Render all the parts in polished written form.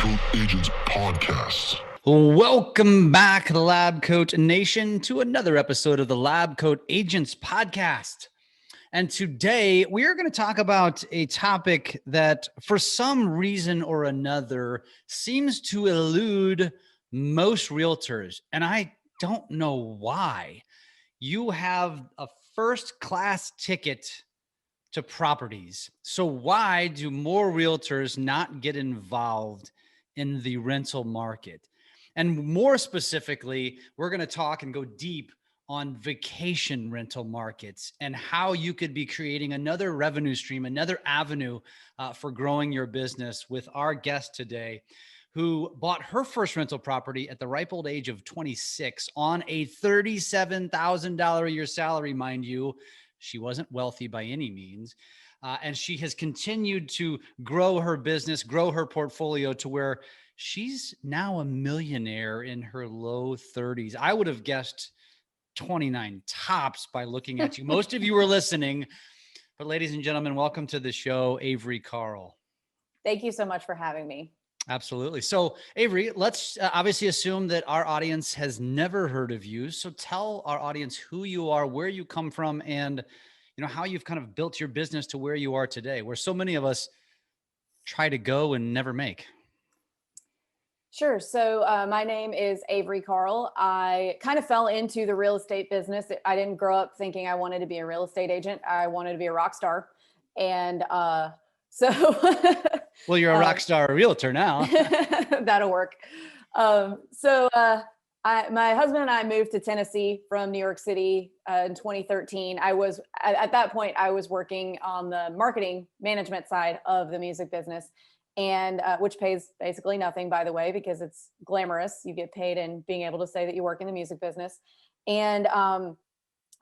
LabCoatAgents podcast. Welcome back, LabCoat Nation, to another episode of the LabCoatAgents podcast. And today we are going to talk about a topic that, for some reason or another, seems to elude most realtors. And I don't know why. You have a first-class ticket to properties. So why do more realtors not get involved in the rental market? And more specifically, we're going to talk and go deep on vacation rental markets and how you could be creating another revenue stream, another avenue for growing your business with our guest today, who bought her first rental property at the ripe old age of 26 on a $37,000 a year salary, mind you. She wasn't wealthy by any means. And she has continued to grow her business, grow her portfolio to where she's now a millionaire in her low 30s. I would have guessed 29 tops by looking at you. Most of you are listening. But ladies and gentlemen, welcome to the show, Avery Carl. Thank you so much for having me. Absolutely. So Avery, let's obviously assume that our audience has never heard of you. So tell our audience who you are, where you come from, and how you've kind of built your business to where you are today, where so many of us try to go and never make. Sure. So my name is Avery Carl. I kind of fell into the real estate business. I didn't grow up thinking I wanted to be a real estate agent. I wanted to be a rock star. And so well, you're a rock star realtor now. That'll work. My husband and I moved to Tennessee from New York City in 2013. At that point, I was working on the marketing management side of the music business, and which pays basically nothing, by the way, because it's glamorous. You get paid in being able to say that you work in the music business. And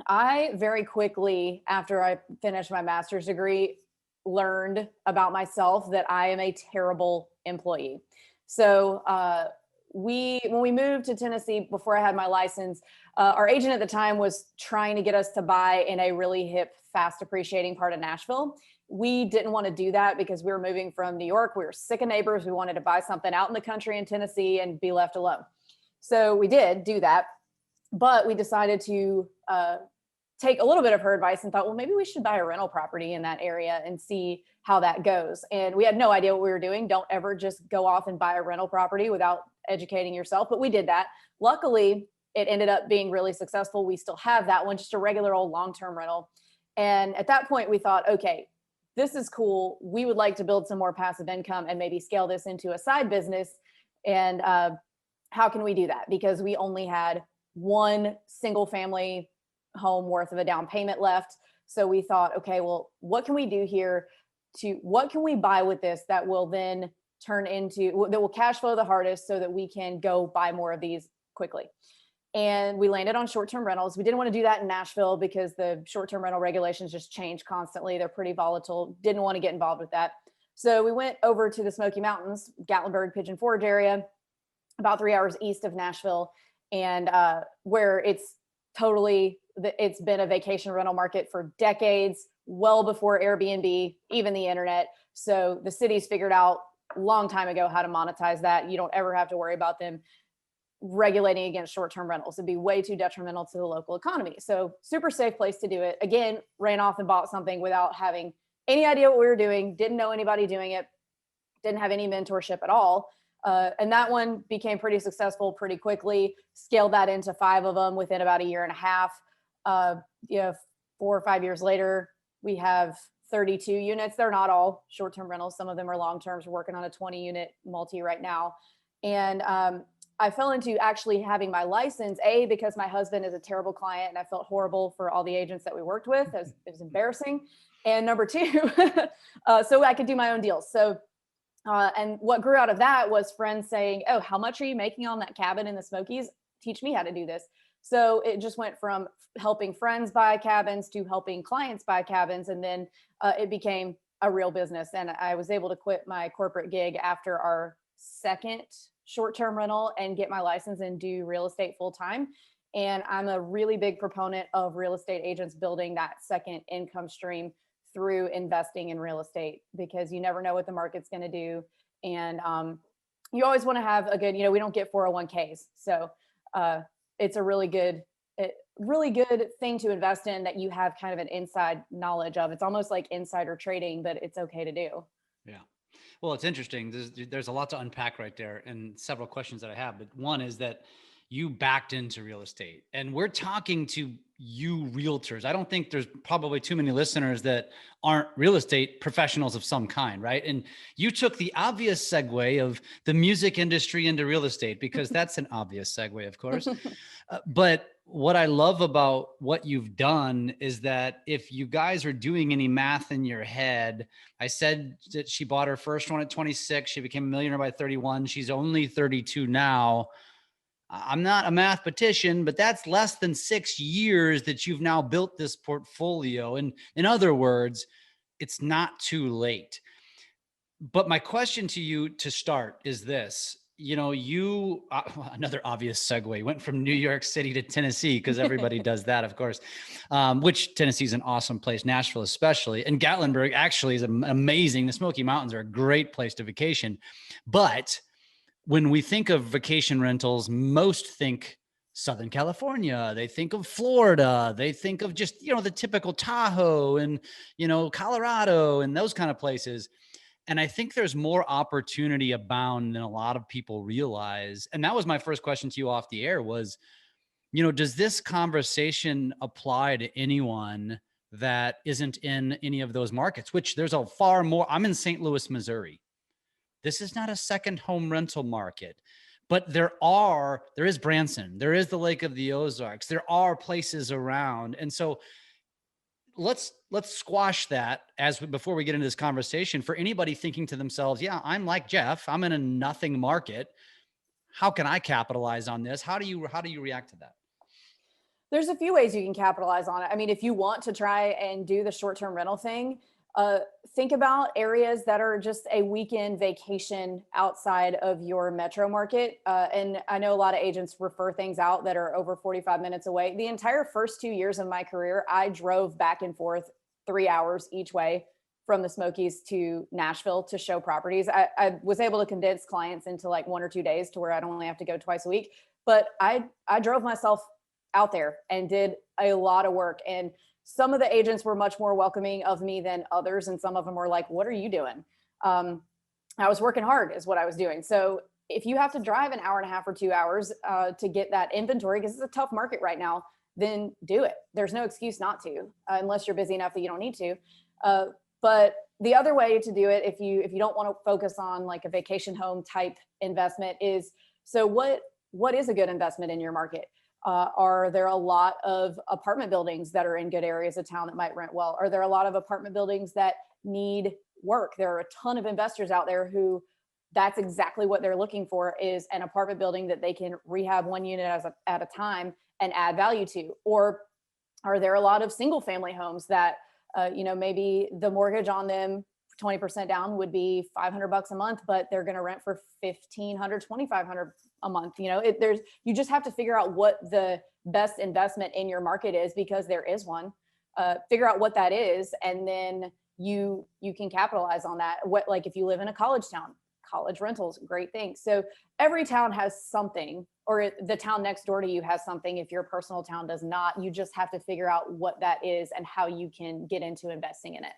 I very quickly, after I finished my master's degree, learned about myself that I am a terrible employee. So when we moved to Tennessee, before I had my license, our agent at the time was trying to get us to buy in a really hip, fast appreciating part of Nashville. We didn't want to do that because we were moving from New York. We were sick of neighbors. We wanted to buy something out in the country in Tennessee and be left alone. So we did do that, but we decided to take a little bit of her advice and thought, well, maybe we should buy a rental property in that area and see how that goes. And we had no idea what we were doing. Don't ever just go off and buy a rental property without educating yourself. But we did that. Luckily, it ended up being really successful. We still have that one, just a regular old long-term rental. And at that point, we thought, okay, this is cool. We would like to build some more passive income and maybe scale this into a side business. And how can we do that? Because we only had one single family home worth of a down payment left. So we thought, okay, well, what can we do here what can we buy with this that will then that will cash flow the hardest so that we can go buy more of these quickly. And we landed on short-term rentals. We didn't want to do that in Nashville because the short-term rental regulations just change constantly. They're pretty volatile. Didn't want to get involved with that. So we went over to the Smoky Mountains, Gatlinburg, Pigeon Forge area, about 3 hours east of Nashville, and where it's been a vacation rental market for decades, well before Airbnb, even the internet. So the city's figured out a long time ago how to monetize that. You don't ever have to worry about them regulating against short-term rentals. It'd be way too detrimental to the local economy. So super safe place to do it. Again, ran off and bought something without having any idea what we were doing. Didn't know anybody doing it. Didn't have any mentorship at all. And that one became pretty successful pretty quickly. Scaled that into 5 of them within about a year and a half. 4 or 5 years later, we have 32 units. They're not all short-term rentals. Some of them are long-terms. We're working on a 20-unit multi right now. And I fell into actually having my license, because my husband is a terrible client and I felt horrible for all the agents that we worked with. It was embarrassing. And number 2, so I could do my own deals. So, and what grew out of that was friends saying, oh, how much are you making on that cabin in the Smokies? Teach me how to do this. So it just went from helping friends buy cabins to helping clients buy cabins. And then it became a real business. And I was able to quit my corporate gig after our second short-term rental and get my license and do real estate full time. And I'm a really big proponent of real estate agents building that second income stream through investing in real estate, because you never know what the market's going to do. And you always want to have a good, we don't get 401ks. So it's a really good thing to invest in that you have kind of an inside knowledge of. It's almost like insider trading, but it's okay to do. Yeah. Well, it's interesting. There's a lot to unpack right there, and several questions that I have. But one is that you backed into real estate, and we're talking to you realtors. I don't think there's probably too many listeners that aren't real estate professionals of some kind, right? And you took the obvious segue of the music industry into real estate, because that's an obvious segue, of course. But what I love about what you've done is that if you guys are doing any math in your head, I said that she bought her first one at 26. She became a millionaire by 31. She's only 32 now. I'm not a mathematician, but that's less than 6 years that you've now built this portfolio. And in other words, it's not too late. But my question to you to start is this. You another obvious segue, went from New York City to Tennessee, because everybody does that, of course, which Tennessee is an awesome place, Nashville especially. And Gatlinburg actually is amazing. The Smoky Mountains are a great place to vacation. But when we think of vacation rentals, most think Southern California, they think of Florida, they think of just, the typical Tahoe and, Colorado and those kind of places. And I think there's more opportunity abound than a lot of people realize. And that was my first question to you off the air was, does this conversation apply to anyone that isn't in any of those markets, which there's a far more. I'm in St. Louis, Missouri. This is not a second home rental market, but there is Branson, there is the Lake of the Ozarks, there are places around. And so let's squash that before we get into this conversation. For anybody thinking to themselves, yeah, I'm like Jeff, I'm in a nothing market. How can I capitalize on this? How do you react to that? There's a few ways you can capitalize on it. I mean, if you want to try and do the short-term rental thing, think about areas that are just a weekend vacation outside of your metro market. And I know a lot of agents refer things out that are over 45 minutes away. The entire first 2 years of my career, I drove back and forth 3 hours each way from the Smokies to Nashville to show properties. I was able to condense clients into like 1 or 2 days to where I'd only have to go twice a week. But I drove myself out there and did a lot of work. And some of the agents were much more welcoming of me than others. And some of them were like, what are you doing? I was working hard is what I was doing. So if you have to drive an hour and a half or 2 hours to get that inventory, because it's a tough market right now, then do it. There's no excuse not to, unless you're busy enough that you don't need to. But the other way to do it, if you don't want to focus on like a vacation home type investment, is, so what is a good investment in your market? Are there a lot of apartment buildings that are in good areas of town that might rent well? Are there a lot of apartment buildings that need work? There are a ton of investors out there who that's exactly what they're looking for, is an apartment building that they can rehab one unit at a time and add value to. Or are there a lot of single family homes that, maybe the mortgage on them 20% down would be $500 a month, but they're going to rent for $1,500, $2,500 a month. You just have to figure out what the best investment in your market is, because there is one. Figure out what that is, and then you can capitalize on that. Like if you live in a college town, college rentals, great thing. So every town has something, or the town next door to you has something. If your personal town does not, you just have to figure out what that is and how you can get into investing in it.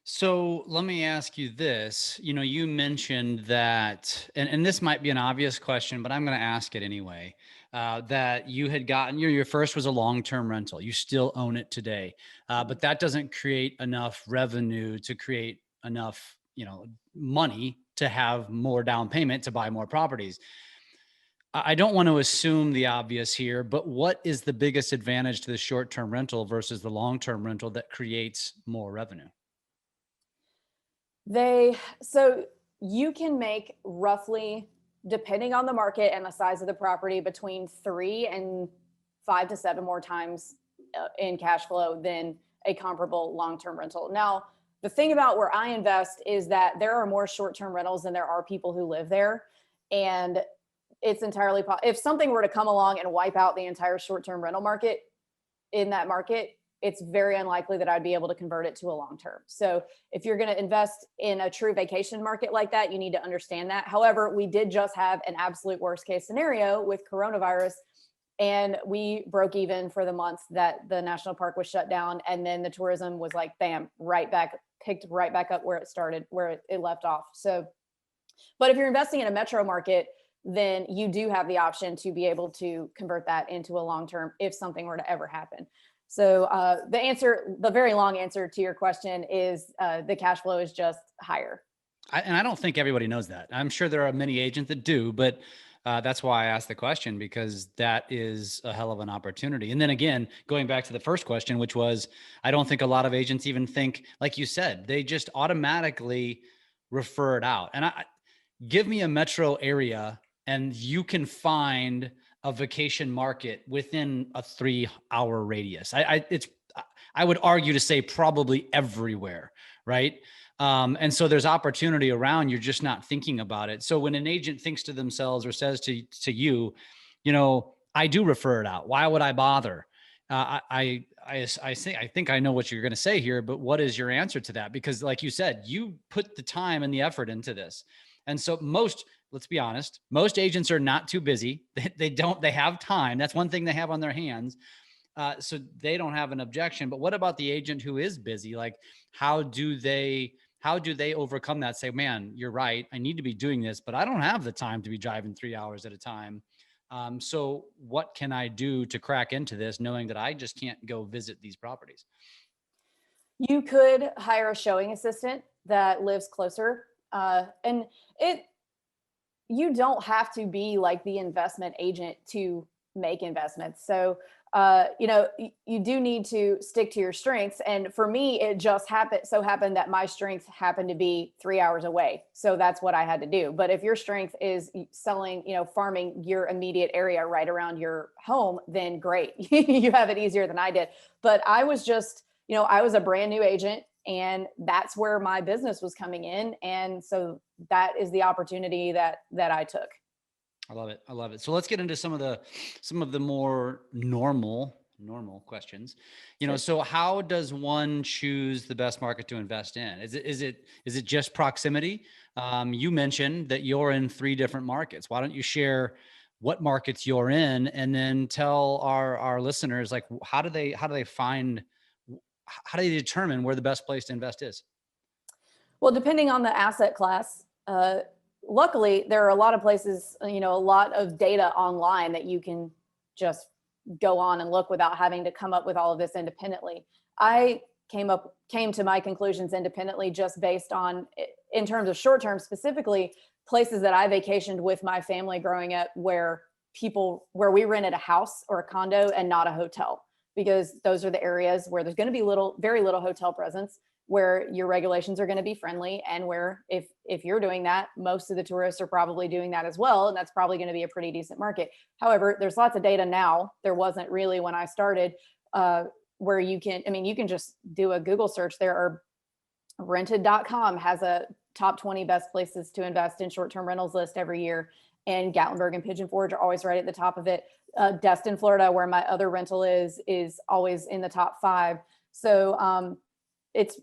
So let me ask you this. You mentioned that, and this might be an obvious question, but I'm going to ask it anyway, that you had gotten, your first was a long-term rental. You still own it today, but that doesn't create enough revenue to create enough, money to have more down payment to buy more properties. I don't want to assume the obvious here, but what is the biggest advantage to the short-term rental versus the long-term rental that creates more revenue? So you can make roughly, depending on the market and the size of the property, between 3 and 5 to 7 more times in cash flow than a comparable long-term rental. Now, the thing about where I invest is that there are more short-term rentals than there are people who live there. And it's entirely if something were to come along and wipe out the entire short-term rental market in that market, it's very unlikely that I'd be able to convert it to a long-term. So if you're going to invest in a true vacation market like that, you need to understand that. However, we did just have an absolute worst case scenario with coronavirus, and we broke even for the month that the national park was shut down. And then the tourism was like, bam, picked right back up where it started, where it left off. So, but if you're investing in a metro market, then you do have the option to be able to convert that into a long-term if something were to ever happen. So the very long answer to your question is the cash flow is just higher. And I don't think everybody knows that. I'm sure there are many agents that do, but that's why I asked the question, because that is a hell of an opportunity. And then again, going back to the first question, which was, I don't think a lot of agents even think, like you said, they just automatically refer it out. And give me a metro area and you can find a vacation market within a 3-hour radius. I would argue to say probably everywhere, right? And so there's opportunity around, you're just not thinking about it. So when an agent thinks to themselves or says to you, I do refer it out. Why would I bother? I think I know what you're going to say here, but what is your answer to that? Because like you said, you put the time and the effort into this. And so let's be honest, most agents are not too busy. They have time. That's one thing they have on their hands. So they don't have an objection. But what about the agent who is busy? Like, how do they overcome that? Say, man, you're right, I need to be doing this, but I don't have the time to be driving 3 hours at a time. So what can I do to crack into this, knowing that I just can't go visit these properties? You could hire a showing assistant that lives closer. You don't have to be like the investment agent to make investments. So, you do need to stick to your strengths. And for me, it just happened that my strength happened to be 3 hours away. So that's what I had to do. But if your strength is selling, farming your immediate area right around your home, then great. You have it easier than I did. But I was just, I was a brand new agent, and that's where my business was coming in. And so that is the opportunity that I took. I love it. I love it. So let's get into some of the more normal questions. Sure. So how does one choose the best market to invest in? Is it just proximity? You mentioned that you're in 3 different markets. Why don't you share what markets you're in, and then tell our listeners, like, how do they determine where the best place to invest is? Well, depending on the asset class, luckily there are a lot of places, a lot of data online that you can just go on and look without having to come up with all of this independently. I came to my conclusions independently, just based on, in terms of short term specifically, places that I vacationed with my family growing up, where we rented a house or a condo and not a hotel, because those are the areas where there's going to be very little hotel presence, where your regulations are going to be friendly, and where if you're doing that, most of the tourists are probably doing that as well, and that's probably going to be a pretty decent market. However, there's lots of data now. There wasn't really when I started, where you can just do a Google search. There are rented.com has a top 20 best places to invest in short-term rentals list every year, and Gatlinburg and Pigeon Forge are always right at the top of it. Destin, Florida, where my other rental is always in the top 5. So it's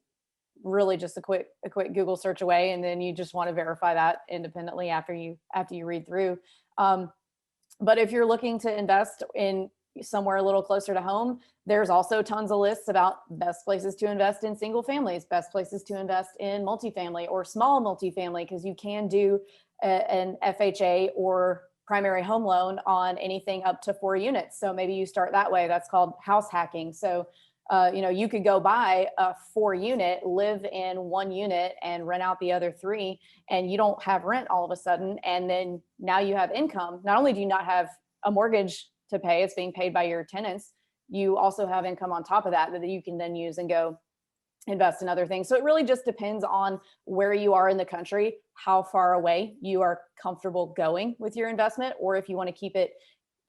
really just a quick Google search away, and then you just want to verify that independently after you read through. But if you're looking to invest in somewhere a little closer to home, there's also tons of lists about best places to invest in single families, best places to invest in multifamily or small multifamily, because you can do an FHA or primary home loan on anything up to 4 units. So maybe you start that way. That's called house hacking. So you could go buy a 4-unit, live in 1 unit, and rent out the other 3, and you don't have rent all of a sudden. And then now you have income. Not only do you not have a mortgage to pay, it's being paid by your tenants, you also have income on top of that you can then use and go invest in other things. So it really just depends on where you are in the country, how far away you are comfortable going with your investment, or if you want to keep it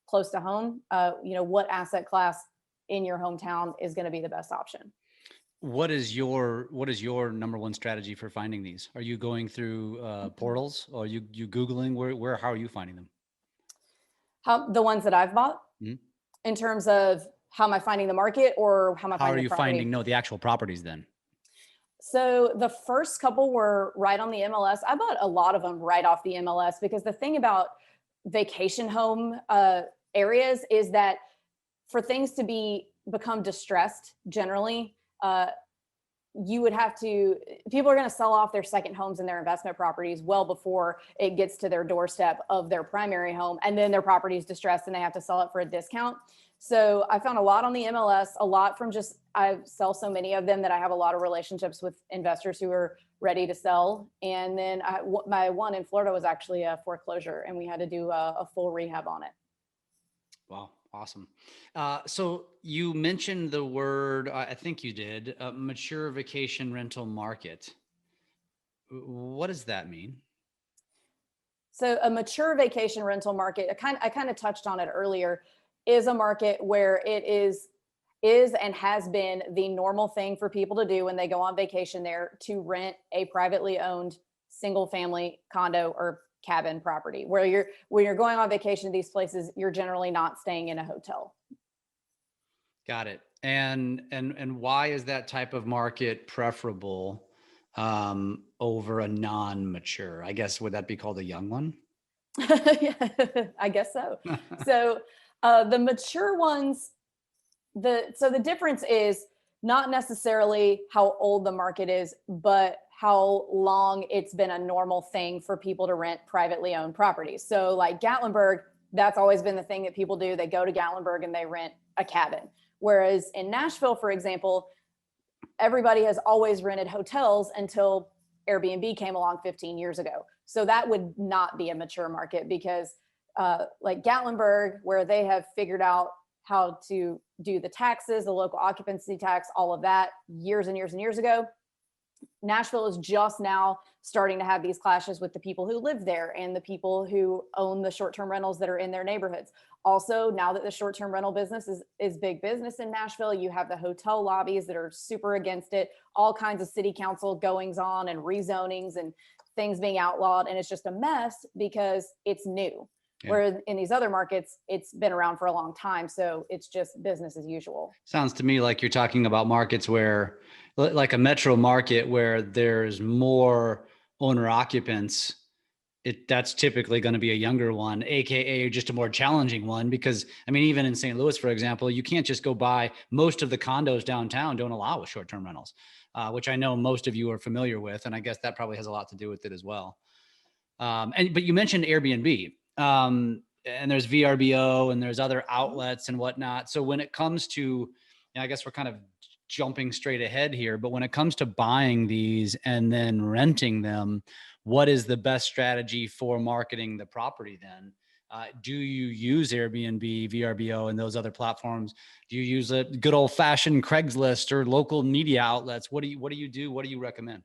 close to home, what asset class in your hometown is going to be the best option. What is your number one strategy for finding these? Are you going through portals, or are you Googling? How are you finding them? The ones that I've bought, Mm-hmm. in terms of How am I finding the market, or how am I How are finding you the property? finding the actual properties then? So the first couple were right on the MLS. I bought a lot of them right off the MLS, because the thing about vacation home areas is that for things to become distressed generally, you would have to, people are going to sell off their second homes and their investment properties well before it gets to their doorstep of their primary home. And then their property is distressed and they have to sell it for a discount. So I found a lot on the MLS, a lot from just, I sell so many of them that I have a lot of relationships with investors who are ready to sell. And then my one in Florida was actually a foreclosure, and we had to do a full rehab on it. Wow. Awesome. So you mentioned the word, I think you did, mature vacation rental market. What does that mean? So a mature vacation rental market, I kind of touched on it earlier, is a market where it is and has been the normal thing for people to do when they go on vacation there, to rent a privately owned single family condo or cabin property, where when you're going on vacation to these places, you're generally not staying in a hotel. Got it. And why is that type of market preferable over a non-mature? I guess, would that be called a young one? Yeah, I guess so. So the mature ones, the difference is not necessarily how old the market is, but how long it's been a normal thing for people to rent privately owned properties. So like Gatlinburg, that's always been the thing that people do. They go to Gatlinburg and they rent a cabin. Whereas in Nashville, for example, everybody has always rented hotels until Airbnb came along 15 years ago. So that would not be a mature market, because like Gatlinburg, where they have figured out how to do the taxes, the local occupancy tax, all of that years and years and years ago. Nashville is just now starting to have these clashes with the people who live there and the people who own the short-term rentals that are in their neighborhoods. Also, now that the short-term rental business is big business in Nashville, you have the hotel lobbies that are super against it, all kinds of city council goings on and rezonings and things being outlawed. And it's just a mess because it's new. Yeah. Where in these other markets, it's been around for a long time. So it's just business as usual. Sounds to me like you're talking about markets where, like a metro market where there's more owner occupants, that's typically going to be a younger one, AKA just a more challenging one. Because I mean, even in St. Louis, for example, you can't just go buy, most of the condos downtown don't allow with short-term rentals, which I know most of you are familiar with. And I guess that probably has a lot to do with it as well. But you mentioned Airbnb. And there's VRBO and there's other outlets and whatnot. So when it comes to, I guess we're kind of jumping straight ahead here, but when it comes to buying these and then renting them, what is the best strategy for marketing the property then? Do you use Airbnb, VRBO, and those other platforms? Do you use a good old fashioned Craigslist or local media outlets? What do you do? What do you recommend?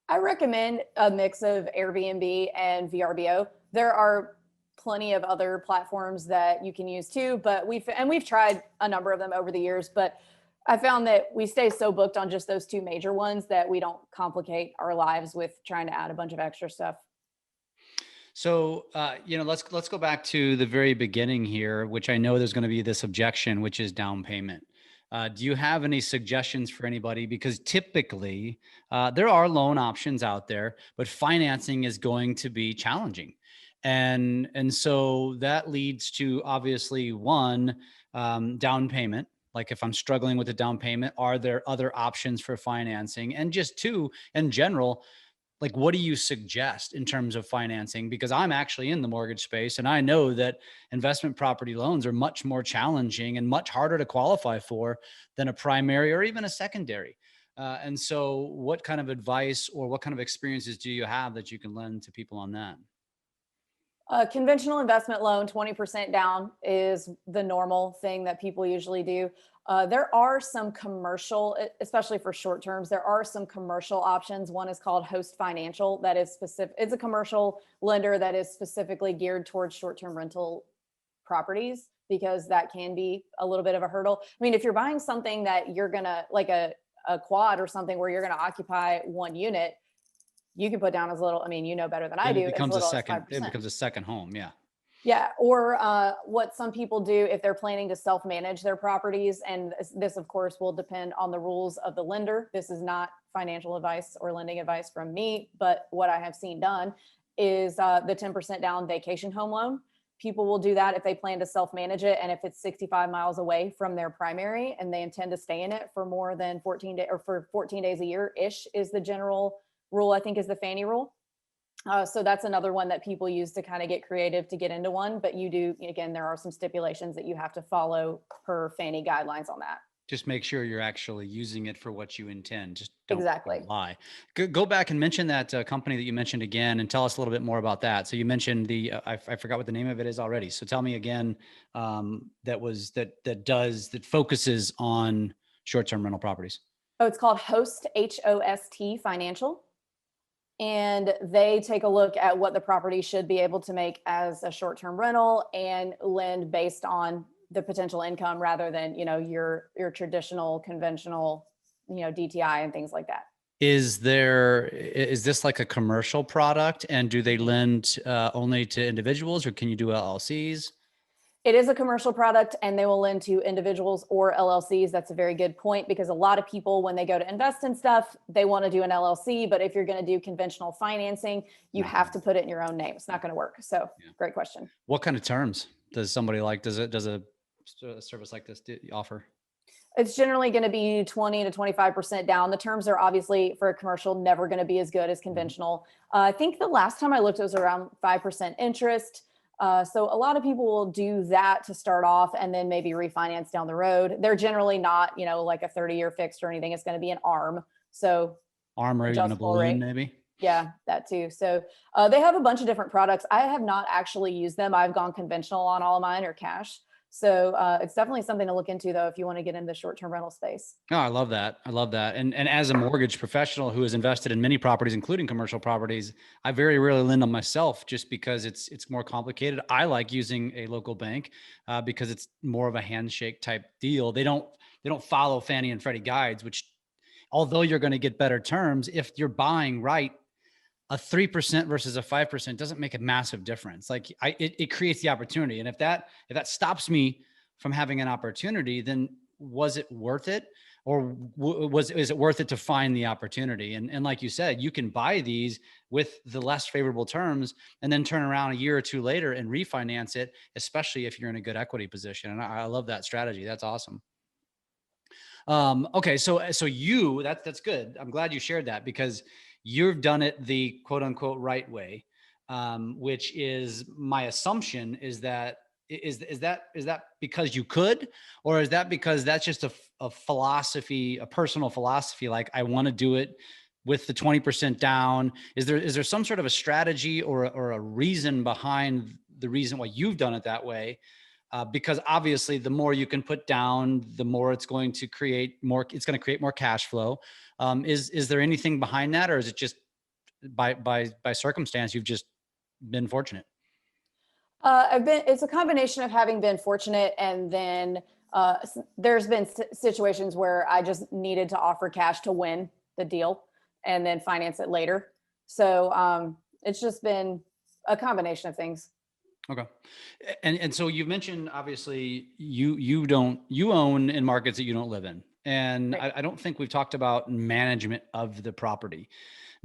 I recommend a mix of Airbnb and VRBO. There are plenty of other platforms that you can use too, but we've tried a number of them over the years, but I found that we stay so booked on just those two major ones that we don't complicate our lives with trying to add a bunch of extra stuff. So, let's go back to the very beginning here, which I know there's going to be this objection, which is down payment. Do you have any suggestions for anybody? Because typically there are loan options out there, but financing is going to be challenging. And so that leads to obviously one, down payment. Like if I'm struggling with a down payment, are there other options for financing? And just two, in general, like what do you suggest in terms of financing? Because I'm actually in the mortgage space and I know that investment property loans are much more challenging and much harder to qualify for than a primary or even a secondary. And so what kind of advice or what kind of experiences do you have that you can lend to people on that? Conventional investment loan, 20% down is the normal thing that people usually do. There are some commercial, especially for short terms, there are some commercial options. One is called Host Financial that is specific. It's a commercial lender that is specifically geared towards short-term rental properties, because that can be a little bit of a hurdle. I mean, if you're buying something that you're going to, like a quad or something where you're going to occupy one unit, you can put down as little, I mean, you know better than I do. It becomes a second home. Yeah. Yeah. Or what some people do if they're planning to self-manage their properties. And this, of course, will depend on the rules of the lender. This is not financial advice or lending advice from me, but what I have seen done is the 10% down vacation home loan. People will do that if they plan to self-manage it. And if it's 65 miles away from their primary and they intend to stay in it for more than 14 days or for 14 days a year-ish is the general rule, I think is the Fannie rule. So that's another one that people use to kind of get creative to get into one. But you do, again, there are some stipulations that you have to follow per Fannie guidelines on that. Just make sure you're actually using it for what you intend. Just don't Exactly. lie. Go back and mention that company that you mentioned again, and tell us a little bit more about that. So you mentioned the I forgot what the name of it is already. So tell me again. That focuses on short-term rental properties. Oh, it's called Host, HOST Financial. And they take a look at what the property should be able to make as a short-term rental and lend based on the potential income rather than, your traditional conventional, DTI and things like that. Is this like a commercial product, and do they lend only to individuals, or can you do LLCs? It is a commercial product and they will lend to individuals or LLCs. That's a very good point, because a lot of people, when they go to invest in stuff, they want to do an LLC, but if you're going to do conventional financing, you have to put it in your own name. It's not going to work. So Great question. What kind of terms does somebody like, does a service like this offer? It's generally going to be 20 to 25% down. The terms are obviously for a commercial never going to be as good as conventional. I think the last time I looked, it was around 5% interest. So a lot of people will do that to start off and then maybe refinance down the road. They're generally not, like a 30-year fixed or anything. It's going to be an ARM. So ARM or even a balloon rate. Maybe. Yeah, that too. So they have a bunch of different products. I have not actually used them. I've gone conventional on all of mine or cash. So it's definitely something to look into, though, if you want to get into the short-term rental space. Oh, I love that. I love that. And as a mortgage professional who has invested in many properties, including commercial properties, I very rarely lend on myself just because it's more complicated. I like using a local bank because it's more of a handshake type deal. They don't follow Fannie and Freddie guides, which, although you're going to get better terms, if you're buying right, a 3% versus a 5% doesn't make a massive difference. Like it creates the opportunity. And if that stops me from having an opportunity, then was it worth it? Or is it worth it to find the opportunity? And like you said, you can buy these with the less favorable terms and then turn around a year or two later and refinance it, especially if you're in a good equity position. And I love that strategy. That's awesome. Okay. So that's good. I'm glad you shared that, because you've done it the quote unquote right way, which is, my assumption is that because you could, or is that because that's just a philosophy, a personal philosophy? Like, I want to do it with the 20% down. Is there some sort of a strategy or a reason behind the reason why you've done it that way? Because obviously the more you can put down, the more it's going to create more cash flow. Is there anything behind that, or is it just by circumstance, you've just been fortunate? It's a combination of having been fortunate, and then there's been situations where I just needed to offer cash to win the deal and then finance it later. So it's just been a combination of things. Okay. And so you mentioned, obviously you own in markets that you don't live in. And right. I don't think we've talked about management of the property.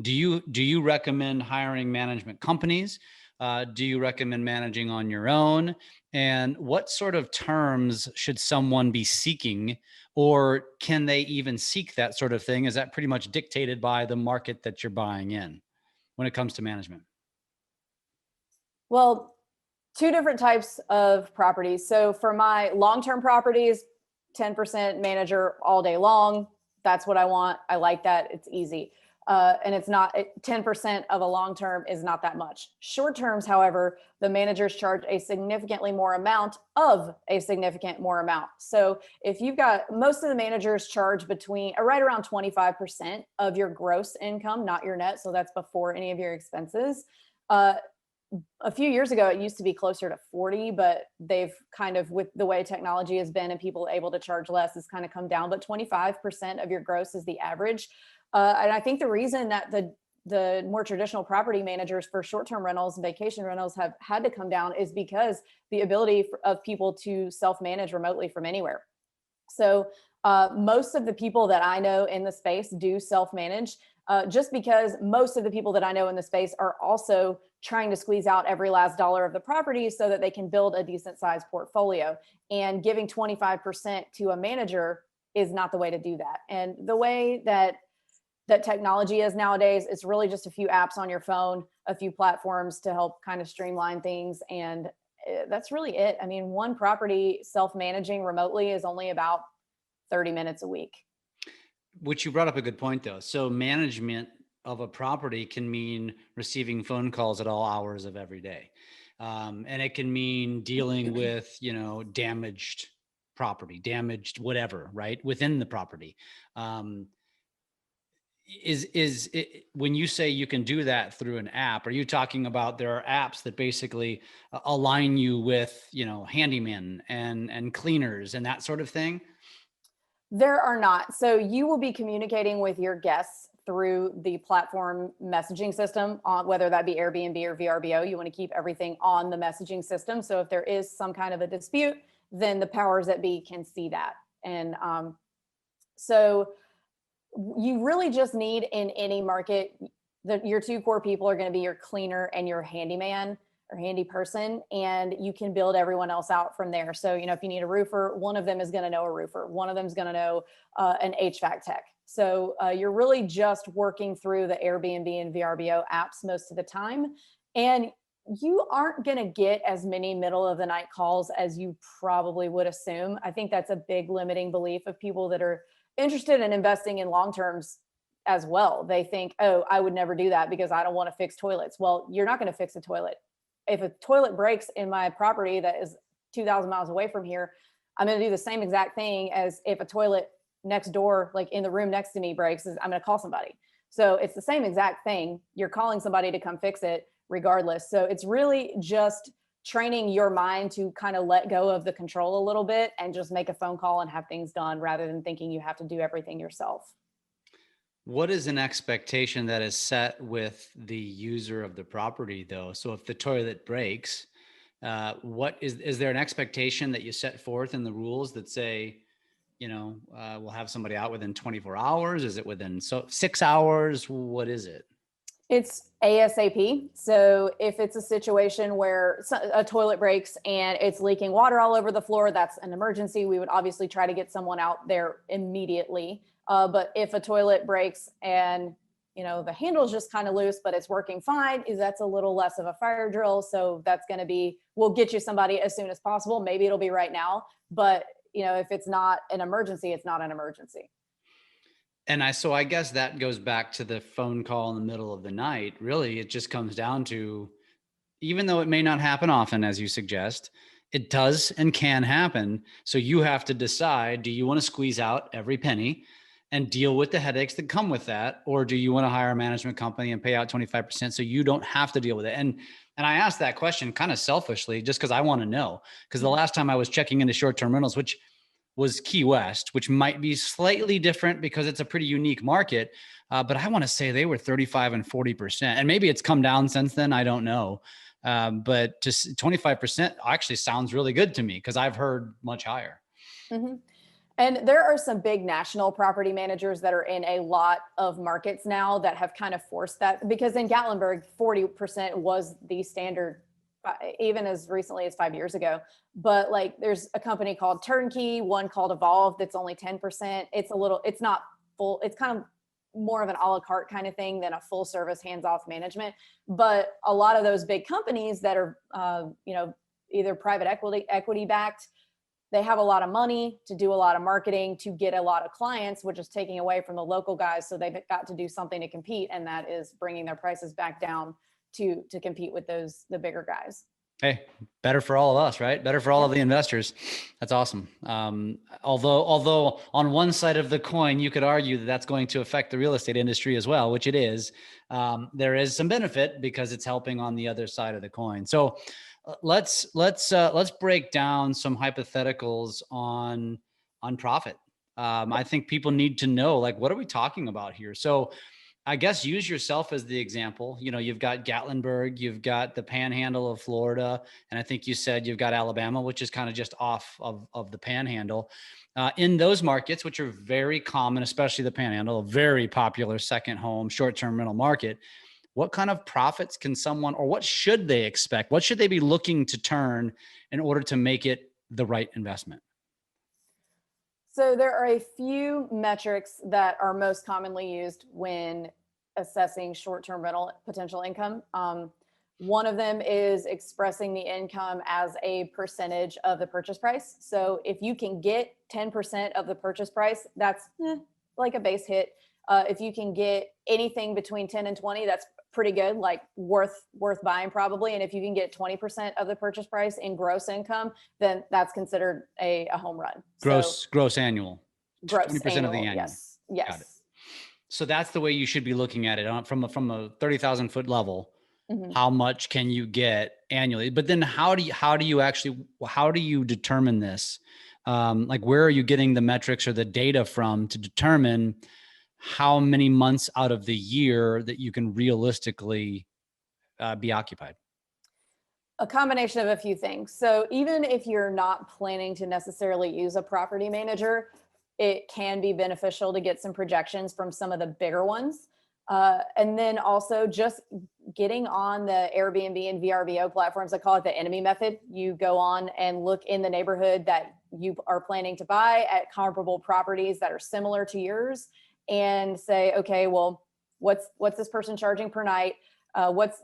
Do you recommend hiring management companies? Do you recommend managing on your own? And what sort of terms should someone be seeking, or can they even seek that sort of thing? Is that pretty much dictated by the market that you're buying in when it comes to management? Well, two different types of properties. So for my long-term properties, 10% manager all day long. That's what I want. I like that. It's easy. And it's not 10% of a long-term is not that much. Short terms, however, the managers charge a significantly more amount of a significant more amount. So if you've got, most of the managers charge between right around 25% of your gross income, not your net. So that's before any of your expenses. A few years ago, it used to be closer to 40, but they've kind of, with the way technology has been and people able to charge less, has kind of come down. But 25% of your gross is the average. And I think the reason that the more traditional property managers for short-term rentals and vacation rentals have had to come down is because the ability of people to self-manage remotely from anywhere. So most of the people that I know in the space do self-manage, just because most of the people that I know in the space are also trying to squeeze out every last dollar of the property so that they can build a decent sized portfolio. And giving 25% to a manager is not the way to do that. And the way that technology is nowadays, it's really just a few apps on your phone, a few platforms to help kind of streamline things. And that's really it. I mean, one property self-managing remotely is only about 30 minutes a week. Which you brought up a good point though. So management of a property can mean receiving phone calls at all hours of every day. And it can mean dealing with, damaged property, damaged whatever, right? Within the property. Is it, when you say you can do that through an app, are you talking about there are apps that basically align you with, handymen and cleaners and that sort of thing? There are not. So you will be communicating with your guests through the platform messaging system, whether that be Airbnb or VRBO. You want to keep everything on the messaging system. So if there is some kind of a dispute, then the powers that be can see that. And so you really just need, in any market, your two core people are going to be your cleaner and your handyman or handy person, and you can build everyone else out from there. So, if you need a roofer, one of them is going to know a roofer. One of them is going to know an HVAC tech. So you're really just working through the Airbnb and VRBO apps most of the time. And you aren't going to get as many middle of the night calls as you probably would assume. I think that's a big limiting belief of people that are interested in investing in long terms as well. They think, oh, I would never do that because I don't want to fix toilets. Well, you're not going to fix a toilet. If a toilet breaks in my property that is 2,000 miles away from here, I'm going to do the same exact thing as if a toilet next door, like in the room next to me, breaks. I'm going to call somebody. So it's the same exact thing. You're calling somebody to come fix it regardless. So it's really just training your mind to kind of let go of the control a little bit and just make a phone call and have things done rather than thinking you have to do everything yourself. What is an expectation that is set with the user of the property though? So if the toilet breaks, what is there an expectation that you set forth in the rules that say, we'll have somebody out within 24 hours? Is it within 6 hours? What is it? It's ASAP. So if it's a situation where a toilet breaks and it's leaking water all over the floor, that's an emergency. We would obviously try to get someone out there immediately. But if a toilet breaks and, the handle's just kind of loose, but it's working fine, that's a little less of a fire drill. So that's going to be, we'll get you somebody as soon as possible. Maybe it'll be right now, but if it's not an emergency, it's not an emergency. And so I guess that goes back to the phone call in the middle of the night. Really, it just comes down to, even though it may not happen often, as you suggest, it does and can happen. So you have to decide, do you want to squeeze out every penny and deal with the headaches that come with that? Or do you want to hire a management company and pay out 25% so you don't have to deal with it? And I asked that question kind of selfishly, just because I want to know, because the last time I was checking into short-term rentals, which was Key West, which might be slightly different because it's a pretty unique market. But I want to say they were 35 and 40%. And maybe it's come down since then. I don't know. But just 25% actually sounds really good to me because I've heard much higher. Mm-hmm. And there are some big national property managers that are in a lot of markets now that have kind of forced that, because in Gatlinburg, 40% was the standard, even as recently as 5 years ago. But like, there's a company called Turnkey, one called Evolve that's only 10%. It's not full. It's kind of more of an a la carte kind of thing than a full service hands-off management. But a lot of those big companies that are, either private equity backed, they have a lot of money to do a lot of marketing to get a lot of clients, which is taking away from the local guys. So they've got to do something to compete. And that is bringing their prices back down to compete with the bigger guys. Hey, better for all of us, right? Better for all of the investors. That's awesome. Although on one side of the coin, you could argue that that's going to affect the real estate industry as well, which it is. There is some benefit because it's helping on the other side of the coin. So let's break down some hypotheticals on profit. I think people need to know, like, what are we talking about here? So I guess use yourself as the example. You know, you've got Gatlinburg, you've got the panhandle of Florida, and I think you said you've got Alabama, which is kind of just off of the panhandle. In those markets, which are very common, especially the panhandle, a very popular second home, short-term rental market, what kind of profits can someone, or what should they expect? What should they be looking to turn in order to make it the right investment? So there are a few metrics that are most commonly used when assessing short-term rental potential income. One of them is expressing the income as a percentage of the purchase price. So if you can get 10% of the purchase price, that's like a base hit. If you can get anything between 10 and 20, that's pretty good, like worth buying probably. And if you can get 20% of the purchase price in gross income, then that's considered a home run. Gross annual. Gross 20% of the annual. Yes. Yes. Got it. So that's the way you should be looking at it from a 30,000 foot level. Mm-hmm. How much can you get annually? But then how do you determine this? Like, where are you getting the metrics or the data from to determine how many months out of the year that you can realistically be occupied? A combination of a few things. So even if you're not planning to necessarily use a property manager, it can be beneficial to get some projections from some of the bigger ones. And then also just getting on the Airbnb and VRBO platforms. I call it the enemy method. You go on and look in the neighborhood that you are planning to buy at comparable properties that are similar to yours, and say, okay, well, what's this person charging per night?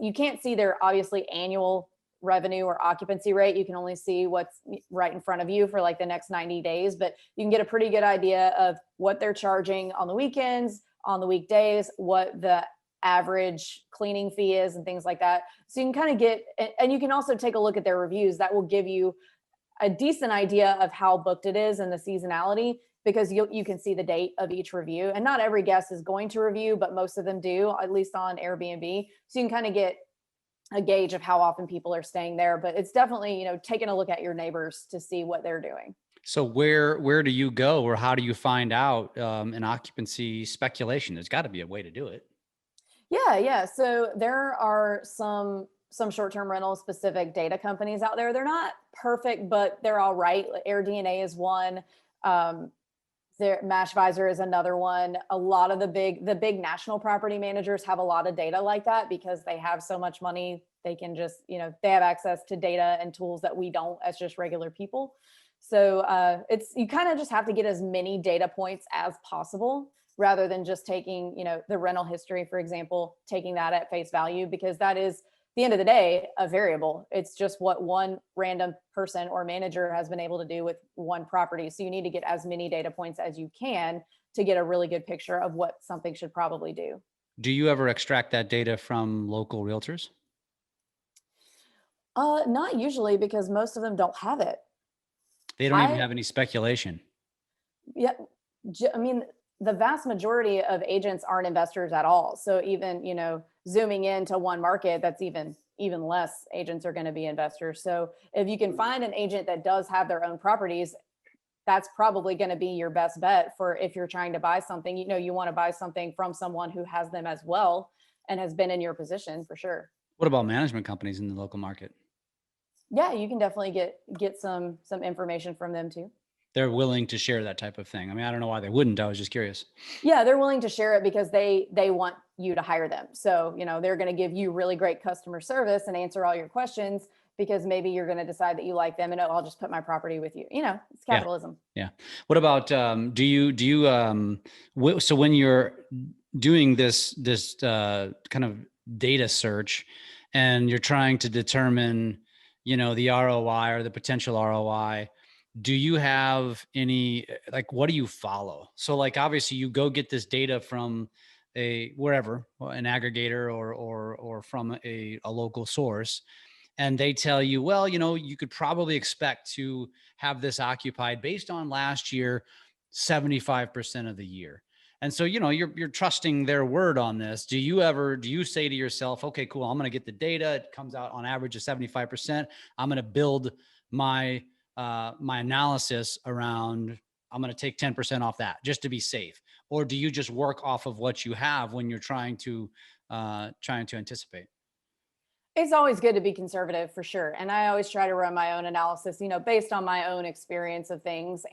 You can't see their obviously annual revenue or occupancy rate. You can only see what's right in front of you for like the next 90 days, but you can get a pretty good idea of what they're charging on the weekends, on the weekdays, what the average cleaning fee is and things like that. So you can kind of get, and you can also take a look at their reviews. That will give you a decent idea of how booked it is and the seasonality, because you can see the date of each review. And not every guest is going to review, but most of them do, at least on Airbnb. So you can kind of get a gauge of how often people are staying there. But it's definitely, taking a look at your neighbors to see what they're doing. So where do you go, or how do you find out an occupancy speculation? There's got to be a way to do it. Yeah. So there are some short-term rental specific data companies out there. They're not perfect, but they're all right. AirDNA is one. Mashvisor is another one. A lot of the big national property managers have a lot of data like that because they have so much money. They can just, they have access to data and tools that we don't as just regular people. So you kind of just have to get as many data points as possible, rather than just taking, the rental history, for example, taking that at face value, because that is, at the end of the day, a variable. It's just what one random person or manager has been able to do with one property. So you need to get as many data points as you can to get a really good picture of what something should probably do. Do you ever extract that data from local realtors? Not usually, because most of them don't have it. They don't even have any speculation. Yeah. I mean, the vast majority of agents aren't investors at all. So even, zooming into one market, that's even less agents are going to be investors. So if you can find an agent that does have their own properties, that's probably going to be your best bet for if you're trying to buy something. You want to buy something from someone who has them as well and has been in your position for sure. What about management companies in the local market? Yeah, you can definitely get some information from them too. They're willing to share that type of thing. I mean, I don't know why they wouldn't. I was just curious. Yeah, they're willing to share it because they want you to hire them. So, they're going to give you really great customer service and answer all your questions, because maybe you're going to decide that you like them and I'll just put my property with you. It's capitalism. Yeah. What about, so when you're doing this kind of data search and you're trying to determine, the ROI or the potential ROI, do you have any, what do you follow? So obviously you go get this data from wherever, an aggregator or from a local source, and they tell you, well, you could probably expect to have this occupied based on last year, 75% of the year. And so, you're trusting their word on this. Do you say to yourself, okay, cool, I'm going to get the data. It comes out on average of 75%. I'm going to build my analysis around, I'm going to take 10% off that just to be safe? or do you just work off of what you have when you're trying to anticipate? It's always good to be conservative for sure. And I always try to run my own analysis, based on my own experience of things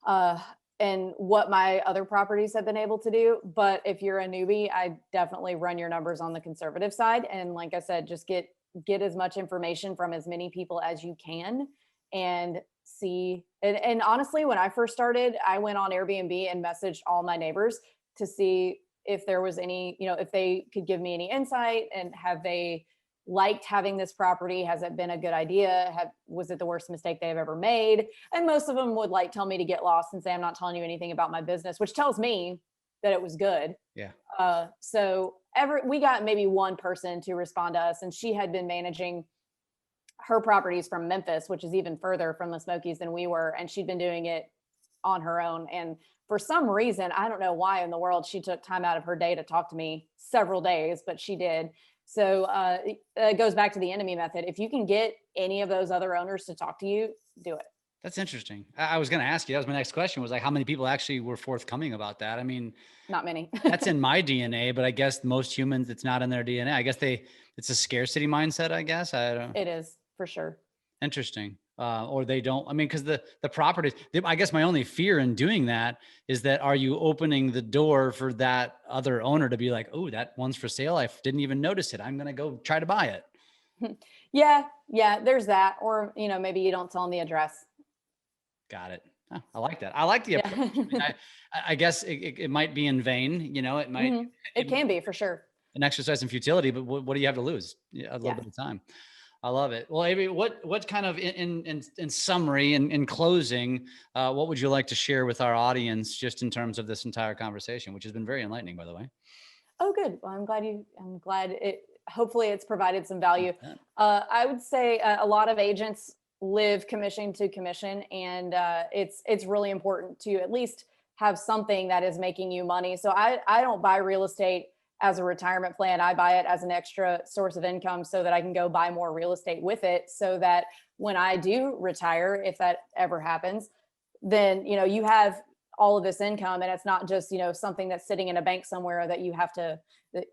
uh and what my other properties have been able to do. But if you're a newbie, I definitely run your numbers on the conservative side. And like I said, just get as much information from as many people as you can and see. And honestly, when I first started, I went on Airbnb and messaged all my neighbors to see if there was any, if they could give me any insight, and have they liked having this property? Has it been a good idea? Was it the worst mistake they've ever made? And most of them would tell me to get lost and say, I'm not telling you anything about my business, which tells me that it was good. Yeah. So we got maybe one person to respond to us, and she had been managing her properties from Memphis, which is even further from the Smokies than we were. And she'd been doing it on her own. And for some reason, I don't know why in the world, she took time out of her day to talk to me several days, but she did. So it goes back to the enemy method. If you can get any of those other owners to talk to you, do it. That's interesting. I was going to ask you, that was my next question, was how many people actually were forthcoming about that? I mean, not many. That's in my DNA, but I guess most humans, it's not in their DNA. I guess it's a scarcity mindset, I guess. I don't. It is, for sure. Interesting. Or they don't, because the properties, I guess my only fear in doing that is that, are you opening the door for that other owner to be like, oh, that one's for sale, I didn't even notice it, I'm going to go try to buy it. Yeah, there's that. Or, maybe you don't tell them the address. Got it. Oh, I like that. I like the approach. I guess it might be in vain, it might. Mm-hmm. It can be, for sure. An exercise in futility, but what do you have to lose? A little bit of time. I love it. Well, Avery, what kind of in summary, in closing, what would you like to share with our audience just in terms of this entire conversation, which has been very enlightening, by the way? Oh, good. Well, I'm glad hopefully it's provided some value. I would say a lot of agents live commission to commission, and it's really important to at least have something that is making you money. So I don't buy real estate as a retirement plan. I buy it as an extra source of income so that I can go buy more real estate with it, so that when I do retire, if that ever happens, then, you have all of this income, and it's not just, something that's sitting in a bank somewhere that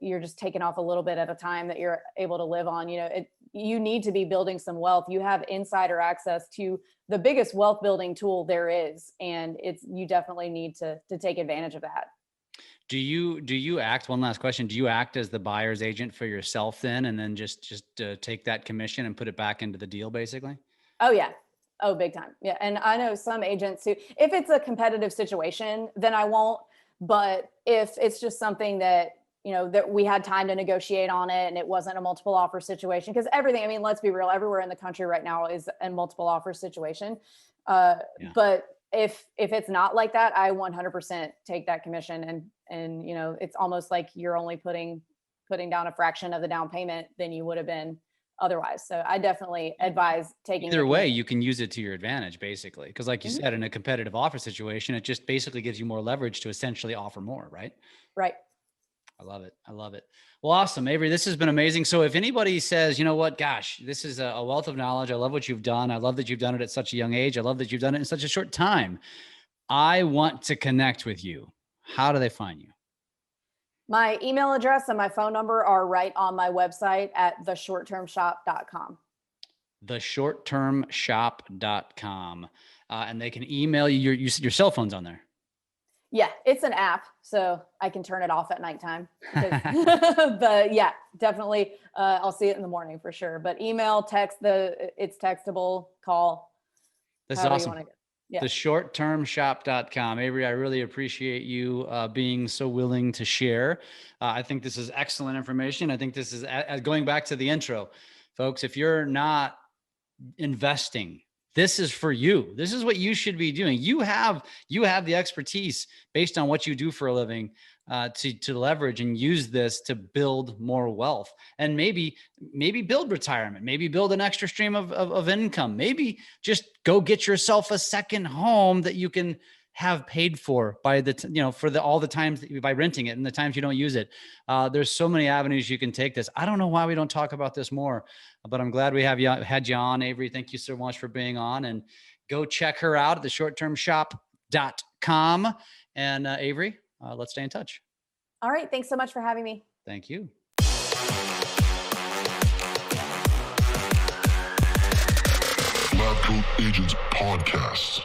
you're just taking off a little bit at a time that you're able to live on. You need to be building some wealth. You have insider access to the biggest wealth building tool there is. And you definitely need to take advantage of that. Do you act, one last question, do you act as the buyer's agent for yourself then, and then just take that commission and put it back into the deal, basically? Oh, yeah. Oh, big time. Yeah. And I know some agents who, if it's a competitive situation, then I won't. But if it's just something that, that we had time to negotiate on it, and it wasn't a multiple offer situation, because everything, let's be real, everywhere in the country right now is a multiple offer situation. But if it's not like that, I 100% take that commission, and it's almost like you're only putting down a fraction of the down payment than you would have been otherwise. So I definitely advise taking either way. You can use it to your advantage, basically, because like you said, in a competitive offer situation, it just basically gives you more leverage to essentially offer more, right? Right. I love it. I love it. Well, awesome, Avery. This has been amazing. So if anybody says, you know what, gosh, this is a wealth of knowledge. I love what you've done. I love that you've done it at such a young age. I love that you've done it in such a short time. I want to connect with you. How do they find you? My email address and my phone number are right on my website at theshorttermshop.com. Theshorttermshop.com. And they can email you. Your cell phone's on there. Yeah, it's an app, so I can turn it off at nighttime. But yeah, definitely, I'll see it in the morning for sure. But email, text, it's textable, call. This is awesome. Yeah. Theshorttermshop.com. Avery, I really appreciate you being so willing to share. I think this is excellent information. I think this is going back to the intro, folks. If you're not investing, this is for you. This is what you should be doing. You have the expertise based on what you do for a living to leverage and use this to build more wealth, and maybe build retirement, maybe build an extra stream of income, maybe just go get yourself a second home that you can have paid for by all the times by renting it and the times you don't use it. There's so many avenues you can take this. I don't know why we don't talk about this more, but I'm glad we had you on, Avery. Thank you so much for being on, and go check her out at theshorttermshop.com. And Avery, let's stay in touch. All right. Thanks so much for having me. Thank you. LabCoatAgents Podcast.